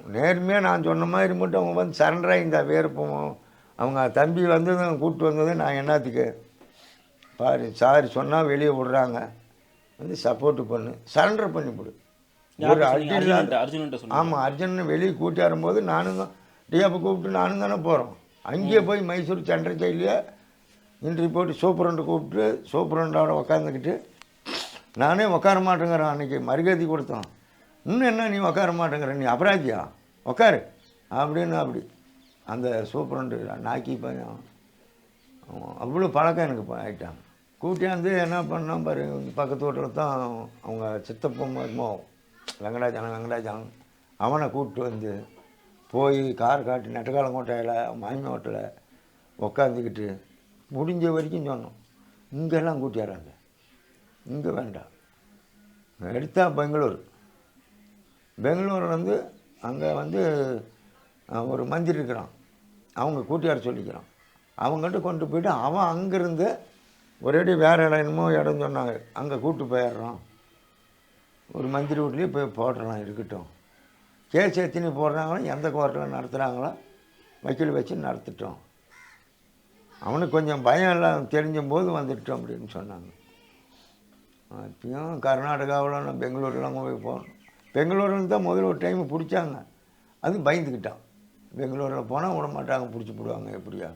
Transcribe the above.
நேர்மையாக நான் சொன்ன மாதிரி மட்டும் அவங்க வந்து சரண்டராக இந்த வேறுப்போம் அவங்க தம்பி வந்ததும் கூப்பிட்டு வந்ததும் நான் என்னத்துக்கு பாரு சாரி சொன்னால் வெளியே விடுறாங்க வந்து சப்போர்ட்டு பண்ணு சரண்டர் பண்ணிவிடு ஒரு அர்ஜுன் ஆமாம் அர்ஜுன் வெளியே கூட்டி வரும்போது நானும் தான் டிஎப்பை கூப்பிட்டு நானும் தானே போகிறோம் அங்கேயே போய் மைசூர் சென்ட்ரல் ஜெயிலில் இன்ட்ரி போட்டு சூப்பரண்டு கூப்பிட்டு சூப்பரண்டோட உக்காந்துக்கிட்டு நானே உட்கார மாட்டேங்கிறேன் அன்றைக்கி மரியாதை கொடுத்தோம் இன்னும் என்ன நீ உட்கார மாட்டேங்கிற நீ அபராதியா உட்காரு அப்படின்னு அப்படி அந்த சூப்பரண்டு நாக்கி பையன் அவ்வளோ பழக்கம் எனக்கு ஆகிட்டாங்க கூட்டியாந்து என்ன பண்ணோம் பாரு பக்கத்து வீட்டில் தான் அவங்க சித்தப்பா மருமோ வெங்கடாச்சலம் அவனை கூப்பிட்டு வந்து போய் கார் காட்டி நெட்டக்காலங்கோட்டையில் மாமி ஹோட்டலில் உக்காந்துக்கிட்டு முடிஞ்ச வரைக்கும் சொன்னோம் இங்கெல்லாம் கூட்டியாராங்க இங்கே வேண்டாம் எடுத்தா பெங்களூர் வந்து அங்கே வந்து ஒரு மந்திரி இருக்கிறான் அவங்க கூட்டியார் சொல்லிக்கிறான் அவங்ககிட்ட கொண்டு போய்ட்டு அவன் அங்கேருந்து ஒரேடி வேறு இடம் என்னமோ இடம் சொன்னாங்க அங்கே கூப்பிட்டு போயிடுறான் ஒரு மந்திரி வீட்லேயே போய் போடுறான் இருக்கட்டும் கேஸ் எத்தினி போடுறாங்களோ எந்த கோர்ட்டில் நடத்துகிறாங்களோ வக்கீல் வச்சு நடத்திட்டோம் அவனுக்கு கொஞ்சம் பயம் எல்லாம் தெரிஞ்சும்போது வந்துட்டோம் அப்படின்னு சொன்னாங்க அப்பயும் கர்நாடகாவில் நான் பெங்களூர்லாம் போய் போனோம் பெங்களூரில் தான் முதல்ல ஒரு டைம் பிடிச்சாங்க அது பயந்துக்கிட்டான் பெங்களூரில் போனால் விட மாட்டாங்க பிடிச்சி போடுவாங்க எப்படியா